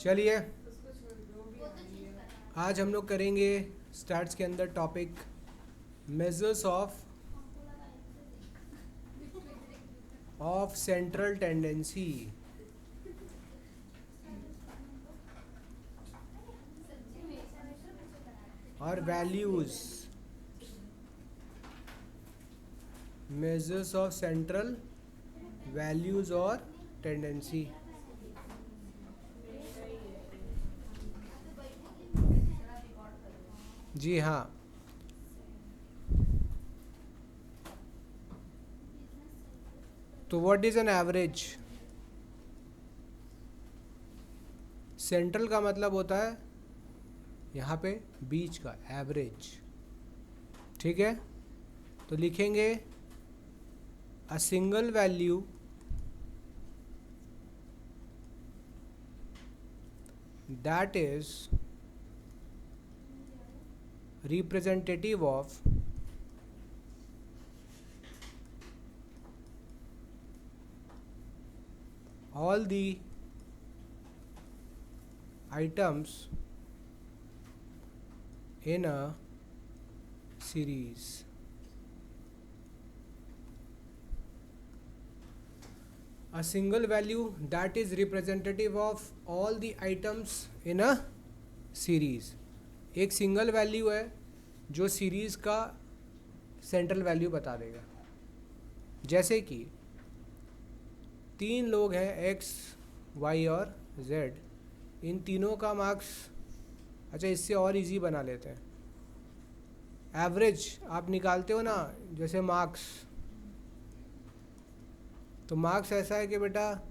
चलिए आज हम लोग करेंगे स्टार्ट्स के अंदर topic measures of central tendency और values. Measures of central values और टेंडेंसी। जी हाँ, तो what is an average? Central का मतलब होता है यहाँ पे बीच का, एवरेज। ठीक है, तो लिखेंगे a single value that is representative of all the items in a series. A single value that is representative of all the items in a series. एक सिंगल वैल्यू है जो सीरीज़ का सेंट्रल वैल्यू बता देगा। जैसे कि 3 लोग हैं एक्स, वाई और जेड, इन तीनों का मार्क्स। अच्छा, इससे और इजी बना लेते हैं। एवरेज आप निकालते हो ना, जैसे मार्क्स, तो मार्क्स ऐसा है कि बेटा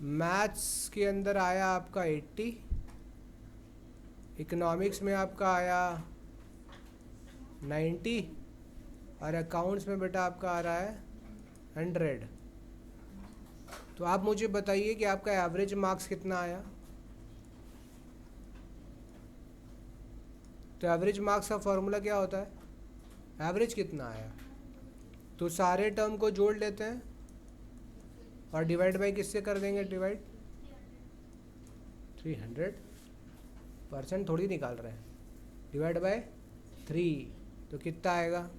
मैथ्स के अंदर आया आपका 80, इकोनॉमिक्स में आपका आया 90 और अकाउंट्स में बेटा आपका आ रहा है 100। तो आप मुझे बताइए कि आपका एवरेज मार्क्स कितना आया। तो एवरेज मार्क्स का फॉर्मूला क्या होता है? एवरेज कितना आया, तो सारे टर्म को जोड़ लेते हैं और डिवाइड बाई किससे कर देंगे? डिवाइड 300% थोड़ी निकाल रहे हैं, डिवाइड बाय 3, तो कितना आएगा?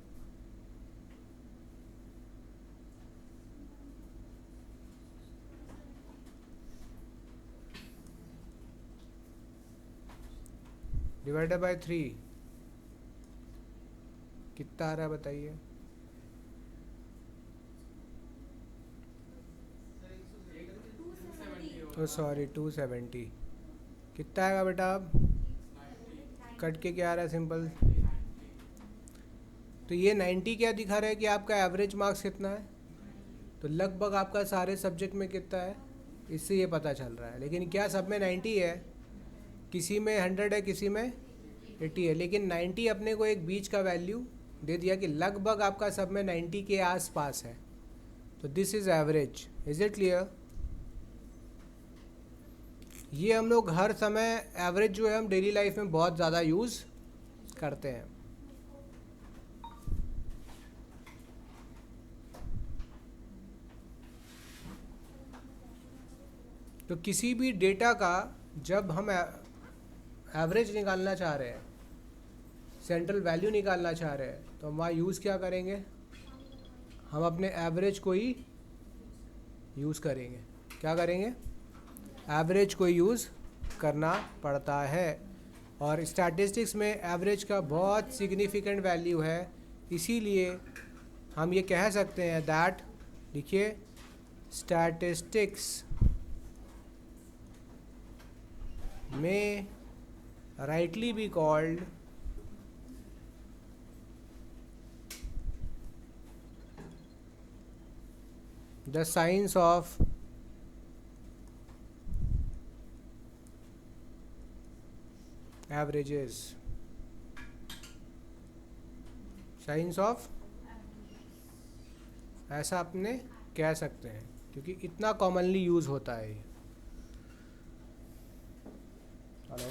डिवाइडेड बाय 3 कितना आ रहा है बताइए? तो सॉरी 270। कितना आएगा बेटा? अब कट के क्या आ रहा है? सिंपल। तो ये 90 क्या दिखा रहा है कि आपका एवरेज मार्क्स कितना है। तो लगभग आपका सारे सब्जेक्ट में कितना है, इससे ये पता चल रहा है। लेकिन क्या सब में 90 है? किसी में 100 है, किसी में 80 है, लेकिन 90 अपने को एक बीच का वैल्यू दे दिया कि लगभग आपका सब में 90 के आसपास है। तो this is average. Is it clear? ये हम लोग हर समय एवरेज जो है हम डेली लाइफ में बहुत ज़्यादा यूज़ करते हैं। तो किसी भी डेटा का जब हम एवरेज निकालना चाह रहे हैं, सेंट्रल वैल्यू निकालना चाह रहे हैं, तो हम वहाँ यूज़ क्या करेंगे? हम अपने एवरेज को ही यूज़ करेंगे। क्या करेंगे? एवरेज को यूज़ करना पड़ता है। और स्टैटिस्टिक्स में एवरेज का बहुत सिग्निफिकेंट वैल्यू है। इसीलिए हम ये कह सकते हैं दैट, देखिए, स्टैटिस्टिक्स में rightly be called the science of averages। Science of, ऐसा अपने कह सकते हैं क्योंकि इतना कॉमनली यूज़ होता है ये। हेलो,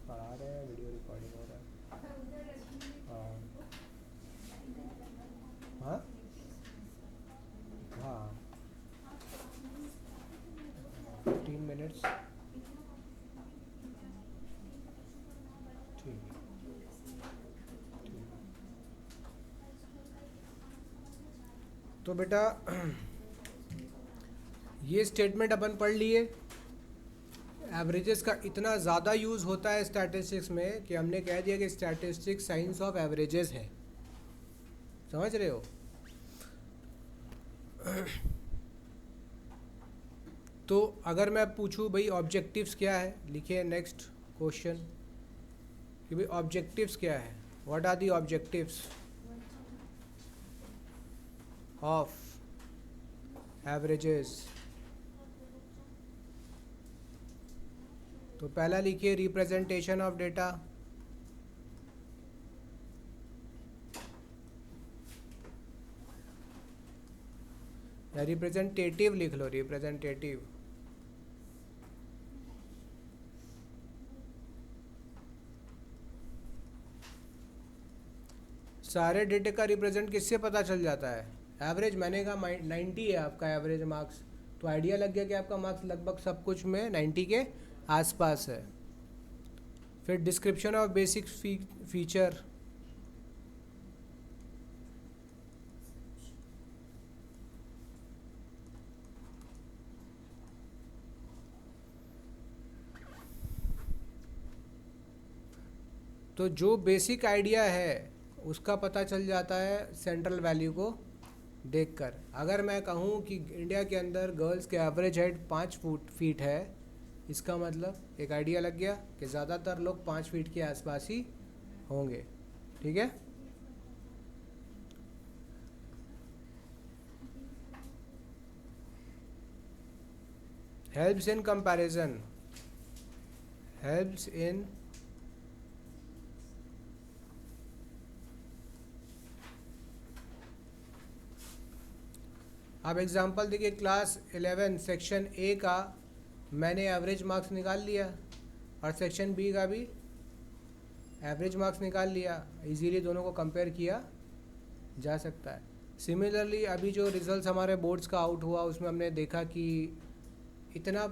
पढ़ा रहे हैं, वीडियो रिकॉर्डिंग हो रहा है। हाँ हाँ हाँ, मिनट्स, ठीक है। तो बेटा ये स्टेटमेंट अपन पढ़ लिए। एवरेजेस का इतना ज़्यादा यूज़ होता है स्टैटिस्टिक्स में कि हमने कह दिया कि स्टैटिस्टिक्स साइंस ऑफ एवरेजेस है। समझ रहे हो? तो अगर मैं पूछूं भाई ऑब्जेक्टिव्स क्या है, लिखिए नेक्स्ट क्वेश्चन कि भाई ऑब्जेक्टिव्स क्या है। What are the objectives of averages. तो पहला लिखिए रिप्रेजेंटेशन ऑफ डेटा, या रिप्रेजेंटेटिव लिख लो, रिप्रेजेंटेटिव। सारे डेटे का रिप्रेजेंट किससे पता चल जाता है? एवरेज। मैंने कहा 90 है आपका एवरेज मार्क्स, तो आइडिया लग गया कि आपका मार्क्स लगभग सब कुछ में 90 के आसपास है। फिर डिस्क्रिप्शन ऑफ बेसिक फीचर, तो जो बेसिक आइडिया है उसका पता चल जाता है सेंट्रल वैल्यू को देखकर। अगर मैं कहूँ कि इंडिया के अंदर गर्ल्स के एवरेज हाइट 5 फीट है, इसका मतलब एक आइडिया लग गया कि ज़्यादातर लोग 5 फीट के आसपास ही होंगे। ठीक है। Helps in comparison, helps in अब एग्जांपल देखिए, क्लास 11 सेक्शन ए का मैंने एवरेज मार्क्स निकाल लिया और सेक्शन बी का भी एवरेज मार्क्स निकाल लिया। इजीली दोनों को कंपेयर किया जा सकता है। सिमिलरली अभी जो रिजल्ट्स हमारे बोर्ड्स का आउट हुआ उसमें हमने देखा कि इतना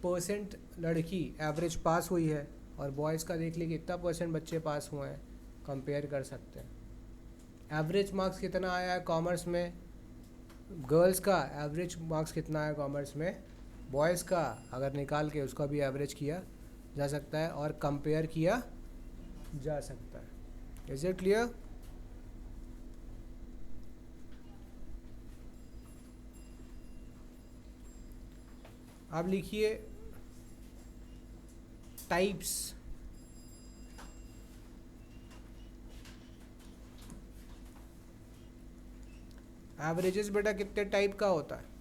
परसेंट लड़की एवरेज पास हुई है और बॉयज़ का देख लीजिए कि इतना परसेंट बच्चे पास हुए हैं, कंपेयर कर सकते हैं। एवरेज मार्क्स कितना आया है कॉमर्स में, गर्ल्स का एवरेज मार्क्स कितना है कॉमर्स में, बॉयज़ का अगर निकाल के उसका भी एवरेज किया जा सकता है और कंपेयर किया जा सकता है। Is it clear? अब लिखिए टाइप्स। एवरेजेस बेटा कितने टाइप का होता है?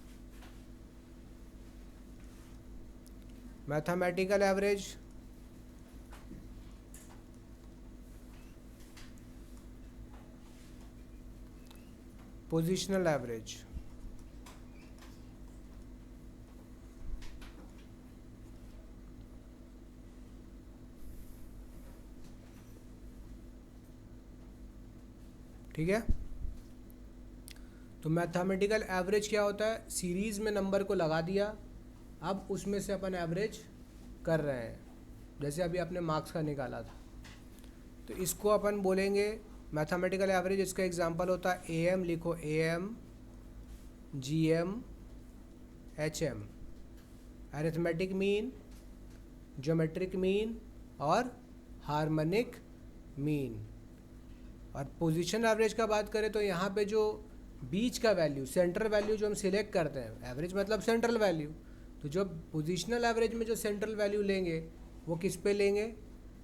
मैथमेटिकल एवरेज, पोजिशनल एवरेज, ठीक है। तो मैथमेटिकल एवरेज क्या होता है? सीरीज़ में नंबर को लगा दिया, अब उसमें से अपन एवरेज कर रहे हैं, जैसे अभी आपने मार्क्स का निकाला था। तो इसको अपन बोलेंगे मैथमेटिकल एवरेज। इसका एग्जांपल होता है AM, लिखो AM, GM, HM, arithmetic mean, geometric mean और हार्मोनिक मीन। और पोजीशन एवरेज का बात करें तो यहाँ पे जो बीच का वैल्यू, सेंट्रल वैल्यू जो हम सिलेक्ट करते हैं, एवरेज मतलब सेंट्रल वैल्यू, तो जो पोजीशनल एवरेज में जो सेंट्रल वैल्यू लेंगे वो किस पे लेंगे?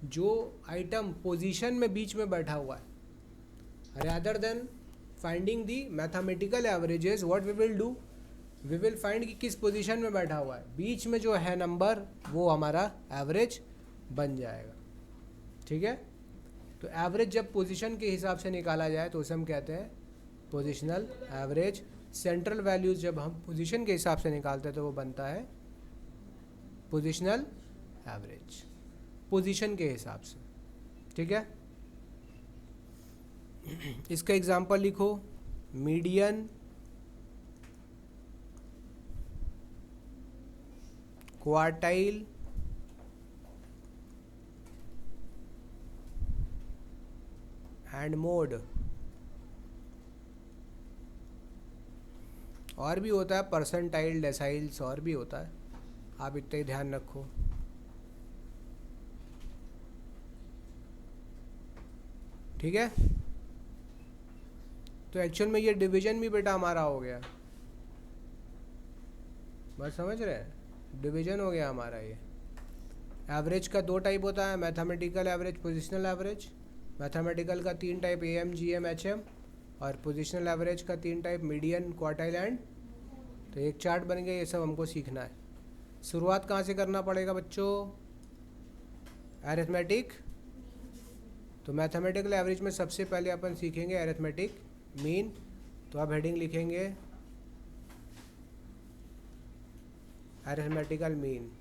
जो आइटम पोजीशन में बीच में बैठा हुआ है। Rather than finding the mathematical averages, what we will do, we will find कि किस पोजीशन में बैठा हुआ है, बीच में जो है नंबर वो हमारा एवरेज बन जाएगा। ठीक है। तो एवरेज जब पोजीशन के हिसाब से निकाला जाए तो उसे हम कहते हैं पोजीशनल एवरेज। सेंट्रल वैल्यूज जब हम पोजीशन के हिसाब से निकालते हैं तो वो बनता है पोजीशनल एवरेज, पोजीशन के हिसाब से। ठीक है। इसका एग्जांपल लिखो, मीडियन, क्वार्टाइल एंड मोड। और भी होता है परसेंटाइल, डेसाइल्स, और भी होता है, आप इतना ही ध्यान रखो। ठीक है, तो एक्चुअल में ये डिवीजन भी बेटा हमारा हो गया, बस समझ रहे हैं, डिवीजन हो गया हमारा ये। एवरेज का दो टाइप होता है, mathematical average, positional average. Mathematical का 3 टाइप, AM, GM, HM, और पोजिशनल एवरेज का 3 टाइप, मीडियन, क्वार्टाइल एंड। तो एक चार्ट बन गया, ये सब हमको सीखना है। शुरुआत कहाँ से करना पड़ेगा बच्चों? अरिथमेटिक। तो मैथमेटिकल एवरेज में सबसे पहले अपन सीखेंगे अरिथमेटिक मीन। तो आप हेडिंग लिखेंगे अरिथमेटिकल मीन।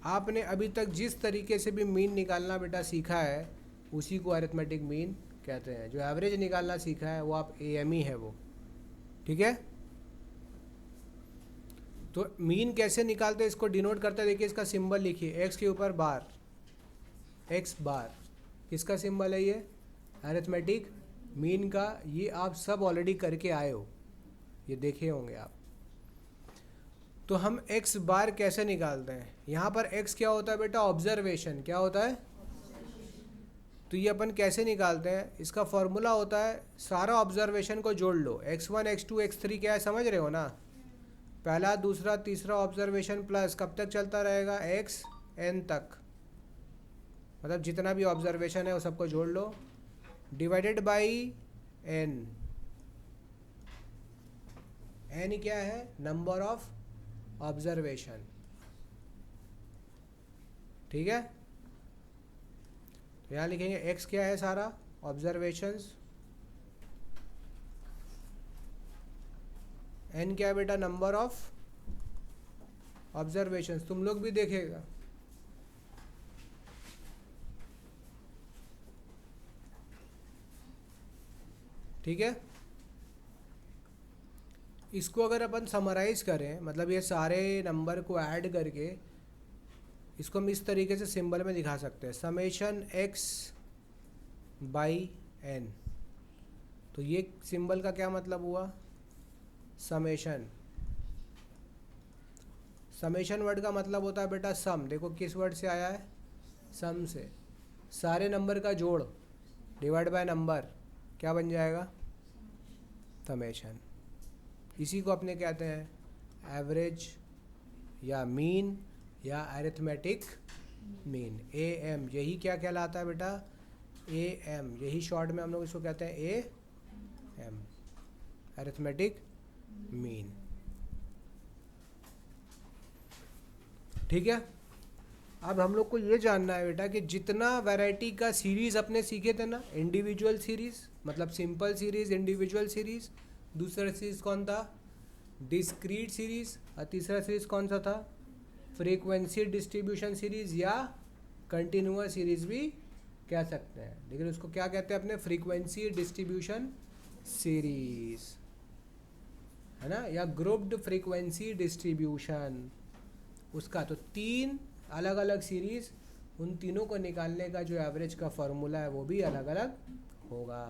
आपने अभी तक जिस तरीके से भी मीन निकालना बेटा सीखा है, उसी को अरिथमेटिक मीन कहते हैं। जो एवरेज निकालना सीखा है वो आप AME है वो। ठीक है, तो मीन कैसे निकालते हैं इसको डिनोट करते हैं। देखिए इसका सिंबल लिखिए, x के ऊपर बार, x बार, किसका सिंबल है ये? अरिथमेटिक मीन का। ये आप सब ऑलरेडी करके आए हो, ये देखे होंगे आप। तो हम x बार कैसे निकालते हैं? यहाँ पर x क्या होता है बेटा? ऑब्जर्वेशन। क्या होता है? तो ये अपन कैसे निकालते हैं? इसका फॉर्मूला होता है, सारा ऑब्जर्वेशन को जोड़ लो। x1, x2, x3 क्या है समझ रहे हो ना? पहला, दूसरा, तीसरा ऑब्जर्वेशन प्लस कब तक चलता रहेगा? xn तक, मतलब जितना भी ऑब्जर्वेशन है वो सबको जोड़ लो, डिवाइडेड बाई n। n क्या है? Number of observation. ठीक है, तो यहाँ लिखेंगे x क्या है? सारा ऑब्जर्वेशंस। n क्या है बेटा? Number of observations. तुम लोग भी देखेगा, ठीक है। इसको अगर अपन समराइज करें, मतलब ये सारे नंबर को ऐड करके इसको हम इस तरीके से सिंबल में दिखा सकते हैं, समेशन x बाई n। तो ये सिंबल का क्या मतलब हुआ? समेशन। समेशन वर्ड का मतलब होता है बेटा सम। देखो किस वर्ड से आया है? सम से। सारे नंबर का जोड़ डिवाइड बाय नंबर, क्या बन जाएगा? समेशन। इसी को अपने कहते हैं एवरेज या मीन या अरिथमेटिक मीन, AM। यही क्या कहलाता है बेटा? AM। यही शॉर्ट में हम लोग इसको कहते हैं AM, अरिथमेटिक मीन। ठीक है, अब हम लोग को ये जानना है बेटा कि जितना वैरायटी का सीरीज़ अपने सीखे थे ना, इंडिविजुअल सीरीज़, मतलब सिंपल सीरीज़, इंडिविजुअल सीरीज़। दूसरा सीरीज़ कौन था? Discrete series. और तीसरा सीरीज़ कौन सा था? फ्रीक्वेंसी डिस्ट्रीब्यूशन सीरीज़ या कंटिन्यूअस सीरीज़ भी कह सकते हैं, लेकिन उसको क्या कहते हैं अपने? फ्रीक्वेंसी डिस्ट्रीब्यूशन सीरीज़, है ना, या ग्रुप्ड फ्रीक्वेंसी डिस्ट्रीब्यूशन उसका। तो 3 अलग अलग सीरीज़, उन तीनों को निकालने का जो एवरेज का फॉर्मूला है वो भी अलग अलग होगा।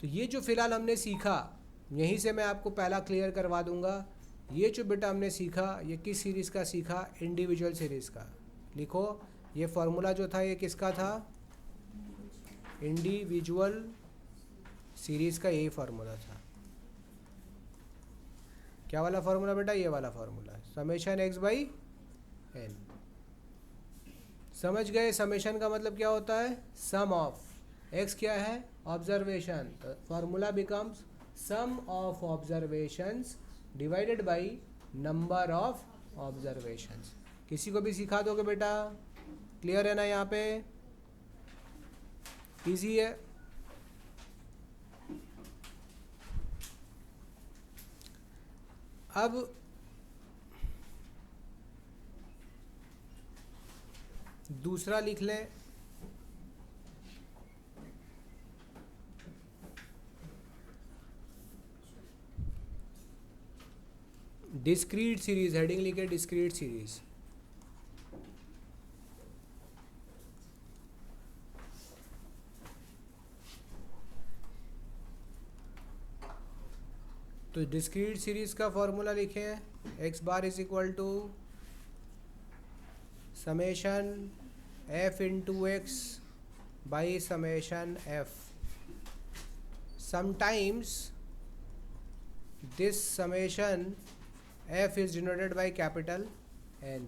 तो ये जो फ़िलहाल हमने सीखा, यहीं से मैं आपको पहला क्लियर करवा दूंगा। ये जो बेटा हमने सीखा, ये किस सीरीज़ का सीखा? इंडिविजुअल सीरीज़ का। लिखो, ये फॉर्मूला जो था ये किसका था? इंडिविजुअल सीरीज़ का यही फार्मूला था। क्या वाला फार्मूला बेटा? ये वाला formula, summation x by n। समझ गए? समेशन का मतलब क्या होता है? सम ऑफ। x क्या है? ऑब्जर्वेशन। तो formula becomes sum of observations divided by number of observations. किसी को भी सिखा दोगे बेटा? क्लियर है ना? यहाँ पे इजी है। अब दूसरा लिख लें, डिस्क्रीट सीरीज, हेडिंग लिखे डिस्क्रीट सीरीज। तो डिस्क्रीट सीरीज का फॉर्मूला लिखे हैं, X bar is equal to summation F into X by summation F. Sometimes this summation F is denoted by capital N.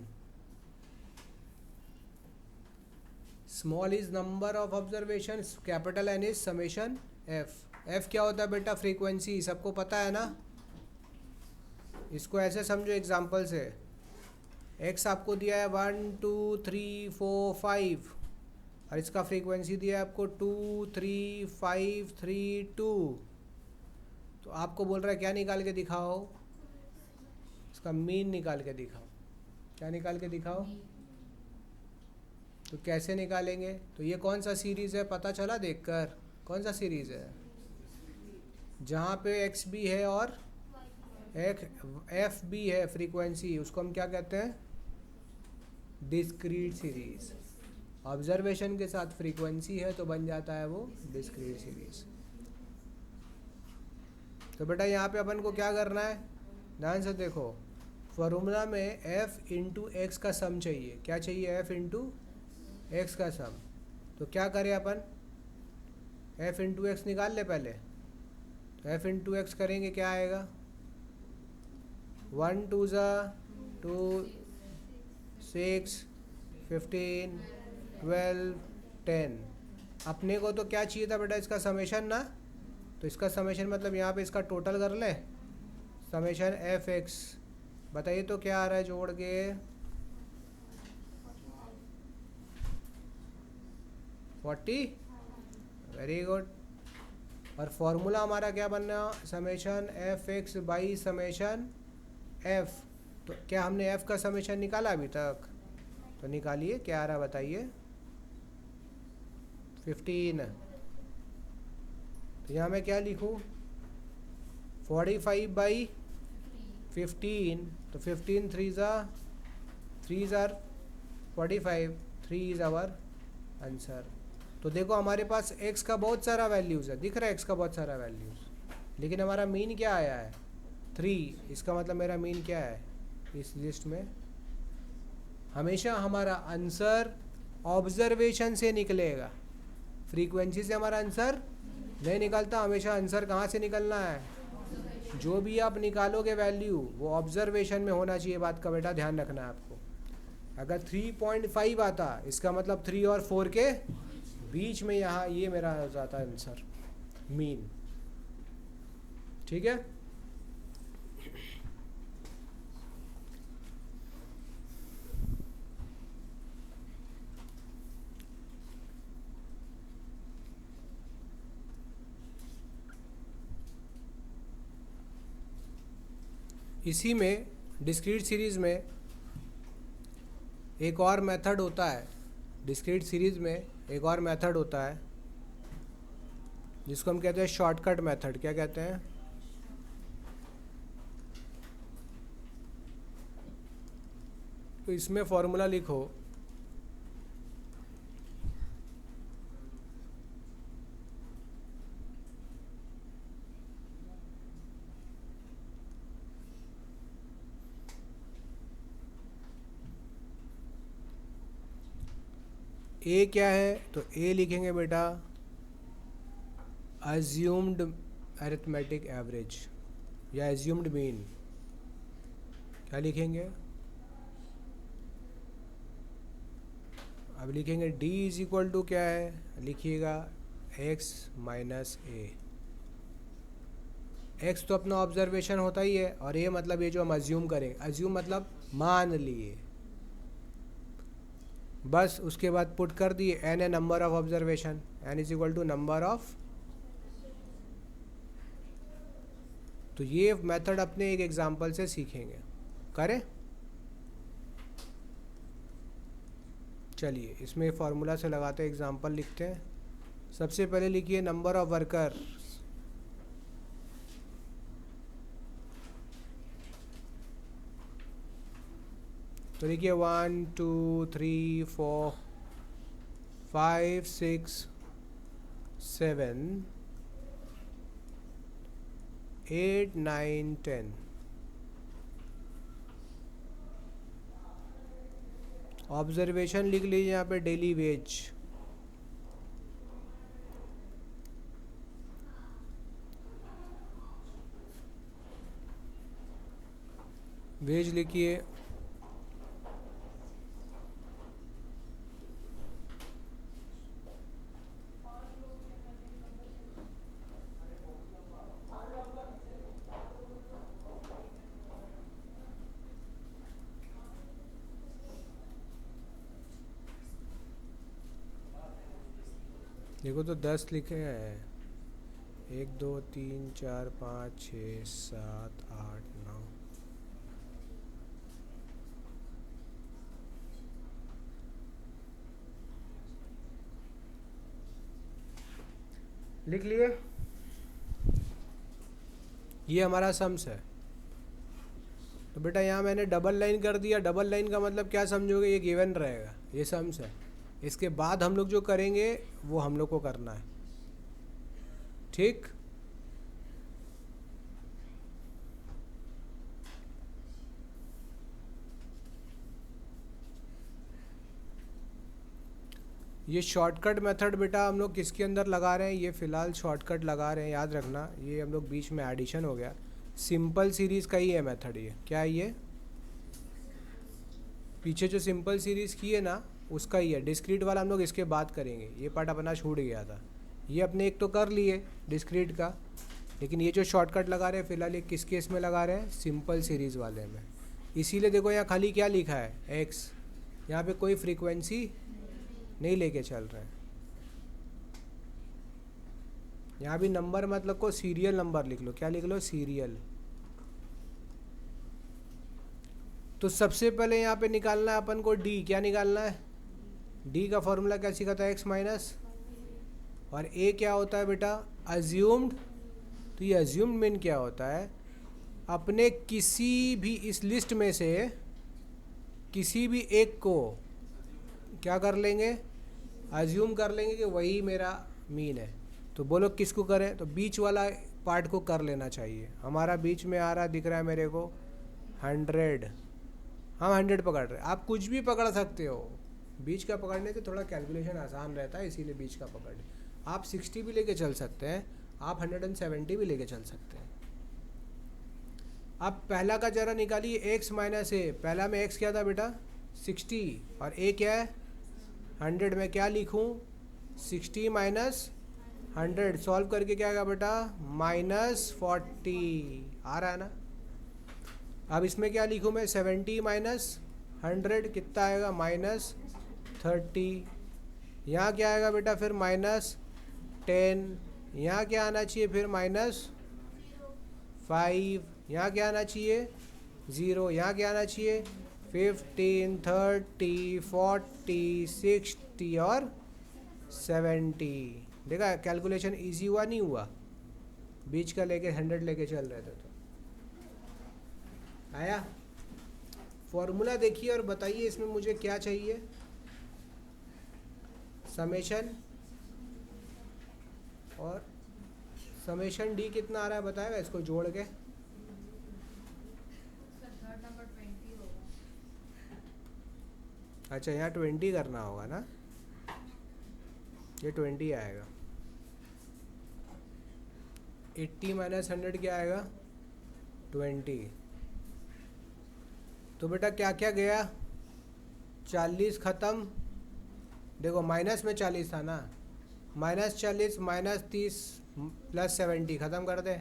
Small is number of observation, capital N is summation F. F क्या होता है बेटा? Frequency, सबको पता है ना। इसको ऐसे समझो एग्जांपल से, एक्स आपको दिया है 1 2 3 4 5 और इसका फ्रीक्वेंसी दिया है आपको 2 3 5 3 2। तो आपको बोल रहा है क्या निकाल के दिखाओ? इसका मीन निकाल के दिखाओ। क्या निकाल के दिखाओ? तो कैसे निकालेंगे? तो ये कौन सा सीरीज़ है पता चला देखकर? कौन सा सीरीज़ है? जहाँ पे एक्स भी है और एफ भी है फ्रीक्वेंसी, उसको हम क्या कहते हैं? Discrete series. ऑब्जर्वेशन के साथ फ्रीक्वेंसी है तो बन जाता है वो डिस्क्रीट सीरीज। तो बेटा यहाँ पे अपन को क्या करना है? ध्यान से देखो, फॉर्मूला में एफ इंटू एक्स का सम चाहिए। क्या चाहिए? एफ इंटू एक्स का सम। तो क्या करें अपन? एफ इंटू एक्स निकाल ले पहले। तो एफ इंटू एक्स करेंगे, क्या आएगा? 1 2 2 6 15 12 10। अपने को तो क्या चाहिए था बेटा? इसका समेशन ना। तो इसका समेशन मतलब यहाँ पे इसका टोटल कर ले, समेशन एफ एक्स। बताइए तो क्या आ रहा है जोड़ के? 40। Very good. और फॉर्मूला हमारा क्या बनना? Summation F x by summation F. तो क्या हमने एफ का समेशन निकाला अभी तक? तो निकालिए, क्या आ रहा बताइए? 15। तो यहाँ मैं क्या लिखूँ? 45 बाई 15। तो 15 3 ज़ार 45, 3 इज़ आवर आंसर। तो देखो हमारे पास x का बहुत सारा वैल्यूज़ है, दिख रहा है x का बहुत सारा वैल्यूज़, लेकिन हमारा मीन क्या आया है? 3। इसका मतलब मेरा मीन क्या है इस लिस्ट में? हमेशा हमारा आंसर ऑब्जर्वेशन से निकलेगा, फ्रीक्वेंसी से हमारा आंसर नहीं निकलता। हमेशा आंसर कहाँ से निकलना है? जो भी आप निकालोगे वैल्यू वो ऑब्जर्वेशन में होना चाहिए। बात का बेटा ध्यान रखना है आपको। अगर 3.5 आता, इसका मतलब 3 और 4 के बीच में यहाँ ये मेरा हो जाता है आंसर, मीन। ठीक है? इसी में डिस्क्रीट सीरीज़ में एक और मेथड होता है। डिस्क्रीट सीरीज़ में एक और मेथड होता है जिसको हम कहते हैं शॉर्टकट मेथड। क्या कहते हैं? तो इसमें फॉर्मूला लिखो, ए क्या है? तो ए लिखेंगे बेटा अज्यूम्ड अरिथमेटिक एवरेज या अज्यूम्ड मीन। क्या लिखेंगे? अब लिखेंगे डी इज इक्वल टू क्या है? लिखिएगा एक्स माइनस ए। एक्स तो अपना ऑब्जर्वेशन होता ही है और ए मतलब ये जो हम अज्यूम करें। अज्यूम मतलब मान लिए, बस उसके बाद पुट कर दिए N a number of observation, N is equal to number of. तो ये मेथड अपने एक एग्जांपल से सीखेंगे। करें? चलिए इसमें फार्मूला से लगाते हैं, एग्जांपल लिखते हैं। सबसे पहले लिखिए नंबर ऑफ वर्कर। तो देखिए 1 2 3 4 5 6 7 8 9 10। ऑब्जर्वेशन लिख लीजिए यहाँ पे, डेली वेज। वेज लिखिए। देखो तो 10 लिखे हैं, 1 2 3 4 5 6 7 8 9। लिख लिए। ये हमारा सम्स है। तो बेटा यहाँ मैंने डबल लाइन कर दिया। डबल लाइन का मतलब क्या समझोगे, ये गिवन रहेगा, ये सम्स है। इसके बाद हम लोग जो करेंगे वो हम लोग को करना है, ठीक। ये शॉर्टकट मेथड बेटा हम लोग किसके अंदर लगा रहे हैं, ये फ़िलहाल शॉर्टकट लगा रहे हैं, याद रखना। ये हम लोग बीच में एडिशन हो गया। सिंपल सीरीज़ का ही है मेथड। ये क्या है, ये पीछे जो सिंपल सीरीज़ की है ना उसका ही है। डिस्क्रीट वाला हम लोग इसके बाद करेंगे, ये पार्ट अपना छूट गया था। ये अपने एक तो कर लिए डिस्क्रीट का, लेकिन ये जो शॉर्टकट लगा रहे हैं फ़िलहाल ये किस केस में लगा रहे हैं, सिंपल सीरीज़ वाले में। इसीलिए देखो यहाँ खाली क्या लिखा है, एक्स। यहाँ पे कोई फ्रीक्वेंसी नहीं लेके चल रहे हैं। यहाँ भी नंबर मतलब को सीरियल नंबर लिख लो। क्या लिख लो, सीरियल। तो सबसे पहले यहाँ पे निकालना है अपन को डी। क्या निकालना है, डी का फॉर्मूला क्या सीखा था, एक्स माइनस, और ए क्या होता है बेटा, अज्यूम्ड। तो ये अज्यूम्ड मीन क्या होता है, अपने किसी भी इस लिस्ट में से किसी भी एक को क्या कर लेंगे, अज्यूम कर लेंगे कि वही मेरा मीन है। तो बोलो किसको करें, तो बीच वाला पार्ट को कर लेना चाहिए। हमारा बीच में आ रहा दिख रहा है मेरे को 100। हम 100 पकड़ रहे हैं, आप कुछ भी पकड़ सकते हो। बीच का पकड़ने से थोड़ा कैलकुलेशन आसान रहता है, इसीलिए बीच का पकड़। आप 60 भी लेके चल सकते हैं, आप 170 भी लेके चल सकते हैं। अब पहला का जरा निकालिए, एक्स माइनस ए। पहला में एक्स क्या था बेटा, 60, और ए क्या है 100। में क्या लिखूं, 60 माइनस 100। सॉल्व करके क्या आएगा बेटा, -40 आ रहा है ना। अब इसमें क्या लिखूं मैं, 70 माइनस 100 कितना आएगा, -30। यहाँ क्या आएगा बेटा फिर -10। यहाँ क्या आना चाहिए फिर -5। यहाँ क्या आना चाहिए 0। यहाँ क्या आना चाहिए 15 30 40 60 और 70। देखा कैलकुलेशन इजी हुआ नहीं हुआ, बीच का लेके 100 लेके चल रहे थे। तो आया फॉर्मूला देखिए और बताइए इसमें मुझे क्या चाहिए, समेशन। और समेशन डी कितना आ रहा है बताएगा इसको जोड़ के। अच्छा यहाँ 20 करना होगा ना, ये 20 आएगा। 80 माइनस 100 क्या आएगा 20। तो बेटा क्या क्या गया, 40 ख़त्म। देखो माइनस में 40 था ना, -40 -30 +70 ख़त्म कर दे।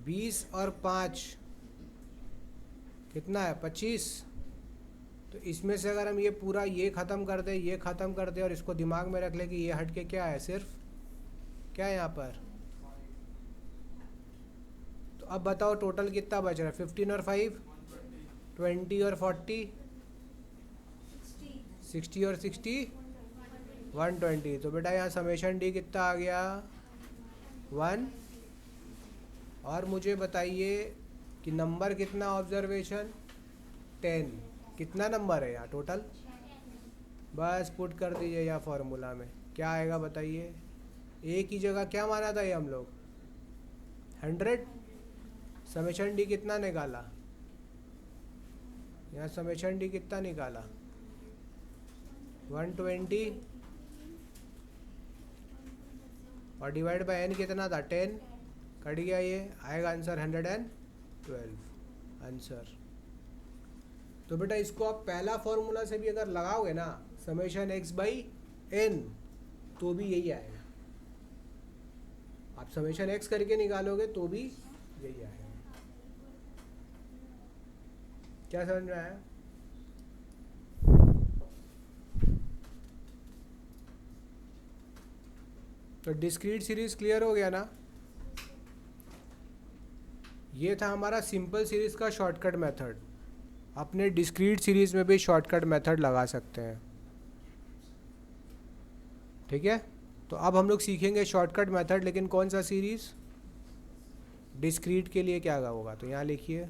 20 और 5 कितना है 25। तो इसमें से अगर हम ये पूरा ये ख़त्म कर दे, ये ख़त्म कर दे, और इसको दिमाग में रख ले कि ये हट के क्या है, सिर्फ क्या है यहाँ पर। तो अब बताओ टोटल कितना बच रहा है, 15 और 5 20 और 40 60 और 60 120। तो बेटा यहाँ समेशन डी कितना आ गया 1। और मुझे बताइए कि नंबर कितना ऑब्जर्वेशन 10, कितना नंबर है यहाँ टोटल, बस पुट कर दीजिए यहाँ फॉर्मूला में, क्या आएगा बताइए। ए की जगह क्या माना था ये हम लोग 100, समेशन डी कितना निकाला, यहाँ समेशन डी कितना निकाला 120 और डिवाइड बाय एन कितना था 10, कट गया, ये आएगा आंसर 112 आंसर। तो बेटा इसको आप पहला फॉर्मूला से भी अगर लगाओगे ना समेशन एक्स बाई एन तो भी यही आएगा, आप समेशन एक्स करके निकालोगे तो भी यही आएगा। क्या समझ में आया? तो डिस्क्रीट सीरीज क्लियर हो गया ना। ये था हमारा सिंपल सीरीज का शॉर्टकट मेथड। अपने डिस्क्रीट सीरीज में भी शॉर्टकट मेथड लगा सकते हैं, ठीक है। तो अब हम लोग सीखेंगे शॉर्टकट मेथड, लेकिन कौन सा सीरीज, डिस्क्रीट के लिए क्या होगा, तो यहाँ लिखिए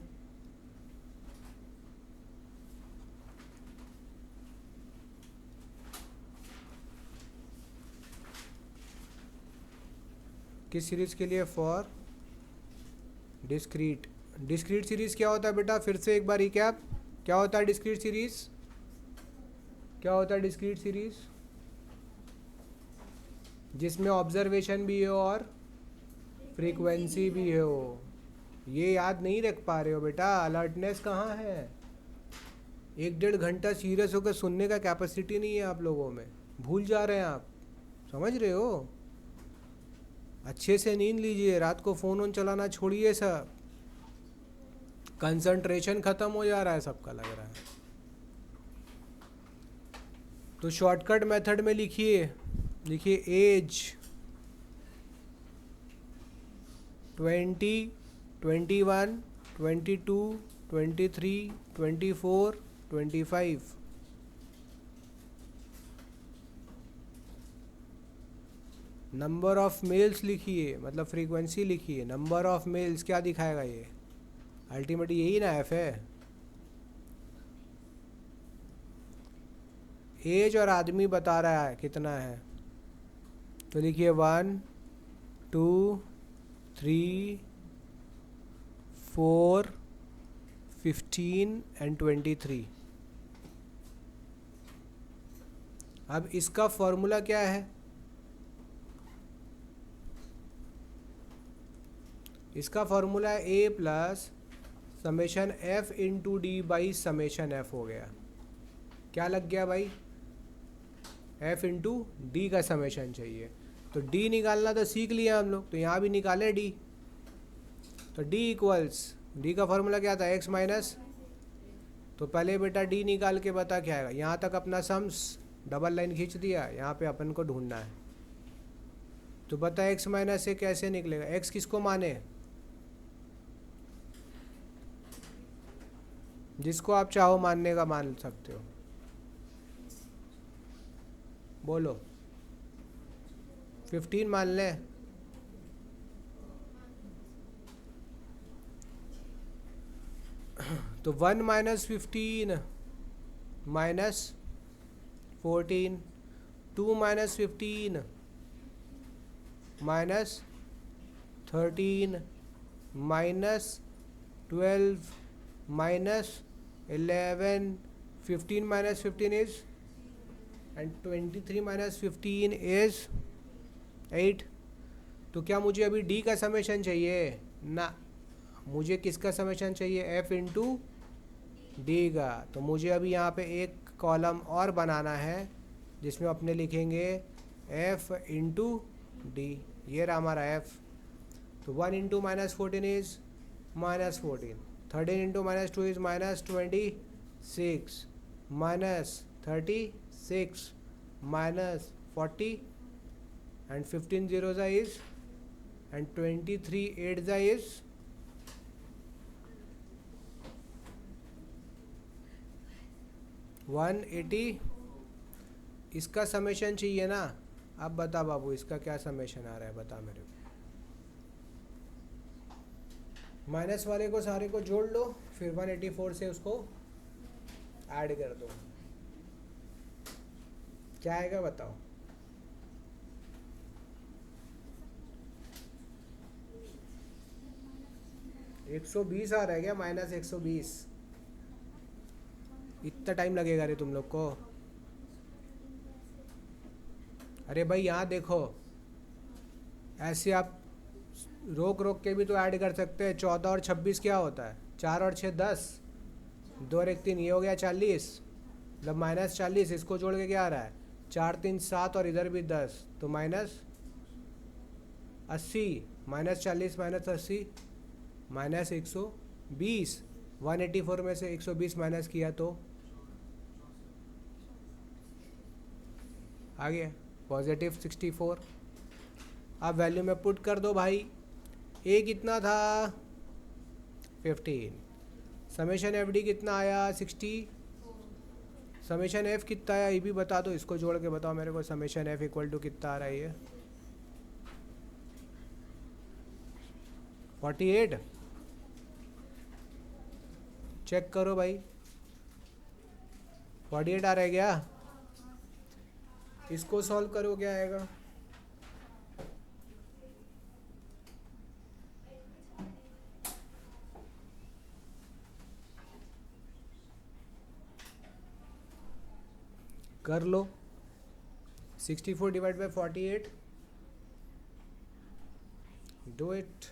किस सीरीज के लिए, फॉर डिस्क्रीट। डिस्क्रीट सीरीज क्या होता है बेटा, फिर से एक बार रिकैप, क्या होता है डिस्क्रीट सीरीज, क्या होता है डिस्क्रीट सीरीज, जिसमें ऑब्जर्वेशन भी हो और फ्रीक्वेंसी भी हो। ये याद नहीं रख पा रहे हो बेटा, अलर्टनेस कहाँ है, 1-1.5 घंटा सीरियस होकर सुनने का कैपेसिटी नहीं है आप लोगों में, भूल जा रहे हैं आप, समझ रहे हो। अच्छे से नींद लीजिए, रात को फ़ोन वोन चलाना छोड़िए सब, कंसंट्रेशन ख़त्म हो जा रहा है सबका लग रहा है। तो शॉर्टकट मेथड में लिखिए एज 20, 21, 22, 23, 24, 25। नंबर ऑफ मेल्स लिखिए, मतलब फ्रीक्वेंसी लिखिए, नंबर ऑफ मेल्स क्या दिखाएगा ये, अल्टीमेटली यही ना एफ है। एज और आदमी बता रहा है कितना है, तो लिखिए 1, 2, 3, 4, 15 एंड 23। अब इसका फॉर्मूला क्या है, इसका फॉर्मूला है A plus summation F into D by summation F हो गया। क्या लग गया भाई, एफ इंटू डी का समेशन चाहिए, तो डी निकालना तो सीख लिया हम लोग, तो यहाँ भी निकाले डी, तो डी इक्वल्स, डी का फॉर्मूला क्या था एक्स माइनस, तो पहले बेटा डी निकाल के बता क्या आएगा। यहाँ तक अपना सम्स डबल लाइन खींच दिया, यहाँ पे अपन को ढूंढना है, तो बता एक्स माइनस से कैसे निकलेगा, एक्स किसको माने, जिसको आप चाहो मानने का मान सकते हो, बोलो 15 मान लें, तो 1 minus 15 minus 14, 2 minus 15 minus 13 minus 12 minus 11, 15 minus 15 is, and 23 minus 15 is 8। तो क्या मुझे अभी डी का समेशन चाहिए ना, मुझे किसका समेशन चाहिए, एफ इंटू डी का। तो मुझे अभी यहाँ पे एक कॉलम और बनाना है जिसमें अपने लिखेंगे एफ इंटू डी, ये रहा हमारा एफ। तो 1 into minus 14 is minus 14, 13 into minus 2 is minus 26, minus 36 minus 40 and 15 zeros is, and 23 8s is 180। इसका समेशन चाहिए ना, अब बता बाबू इसका क्या समेशन आ रहा है, बता मेरे को। माइनस वाले को सारे को जोड़ लो, फिर 184 से उसको ऐड कर दो, क्या आएगा बताओ। -120 आ रहा है क्या? -120। इतना टाइम लगेगा रे तुम लोग को? अरे भाई यहाँ देखो, ऐसे आप रोक रोक के भी तो ऐड कर सकते हैं। 14 और 26 क्या होता है? 4 और 6 10, 2 और 1 3, ये हो गया 40, मतलब -40। इसको जोड़ के क्या आ रहा है? 4 3 7 और इधर भी 10, तो -80। -40 -80 -120। 184 में से 120 माइनस किया तो आ गया +64। अब वैल्यू में पुट कर दो भाई। ए कितना था? 15। समेशन एफ डी कितना आया? 60। समेशन एफ कितना आया ये भी बता दो, इसको जोड़ के बताओ मेरे को। समेशन एफ इक्वल टू कितना आ रहा है ये? 48। चेक करो भाई, 48 आ रहा है क्या? इसको सॉल्व करो, क्या आएगा? कर लो। 64 डिवाइड बाई 48, डू इट।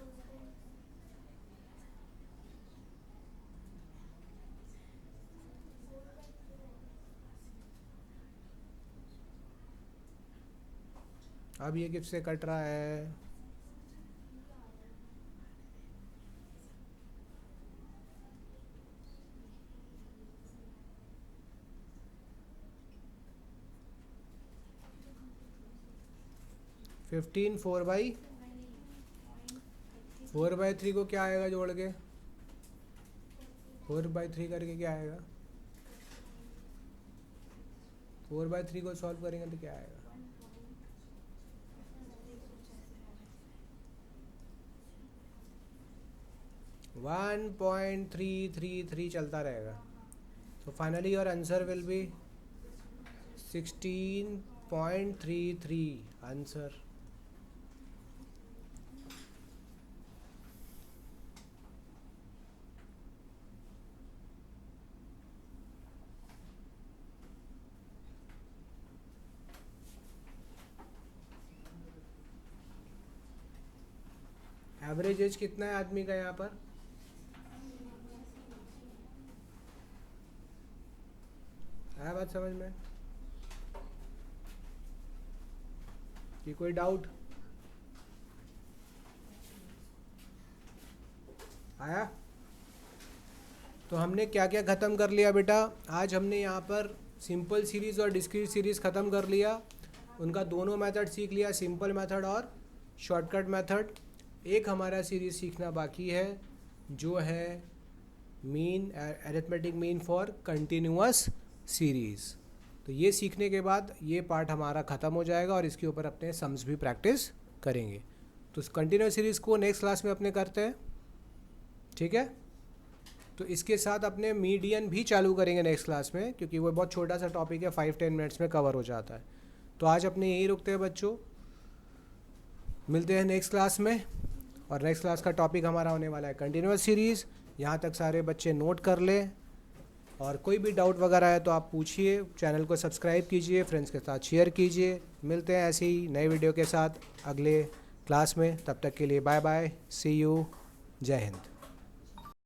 अब ये किससे कट रहा है? फिफ्टीन 4/3 को क्या आएगा जोड़ के? 4/3 करके क्या आएगा? 4/3 को सॉल्व करेंगे तो क्या आएगा? 1.333 चलता रहेगा। तो finally your answer will be 16.33 answer. Average age कितना है आदमी का यहाँ पर? आया बात समझ में कि कोई डाउट आया? तो हमने क्या क्या ख़त्म कर लिया बेटा? आज हमने यहाँ पर सिंपल सीरीज़ और डिस्क्रीट सीरीज़ ख़त्म कर लिया। उनका दोनों मेथड सीख लिया, सिंपल मेथड और शॉर्टकट मेथड। एक हमारा सीरीज़ सीखना बाकी है जो है mean, arithmetic mean for continuous series. तो ये सीखने के बाद ये पार्ट हमारा ख़त्म हो जाएगा और इसके ऊपर अपने सम्स भी प्रैक्टिस करेंगे। तो कंटिन्यूअस सीरीज़ को नेक्स्ट क्लास में अपने करते हैं, ठीक है? तो इसके साथ अपने मीडियन भी चालू करेंगे नेक्स्ट क्लास में, क्योंकि वो बहुत छोटा सा टॉपिक है, 5-10 मिनट्स में कवर हो जाता है। तो आज अपने यही रुकते हैं बच्चों, मिलते हैं नेक्स्ट क्लास में। और नेक्स्ट क्लास का टॉपिक हमारा होने वाला है कंटिन्यूअस सीरीज़। यहाँ तक सारे बच्चे नोट कर लें, और कोई भी डाउट वगैरह है तो आप पूछिए। चैनल को सब्सक्राइब कीजिए, फ्रेंड्स के साथ शेयर कीजिए। मिलते हैं ऐसे ही नए वीडियो के साथ अगले क्लास में। तब तक के लिए बाय बाय, सी यू, जय हिंद।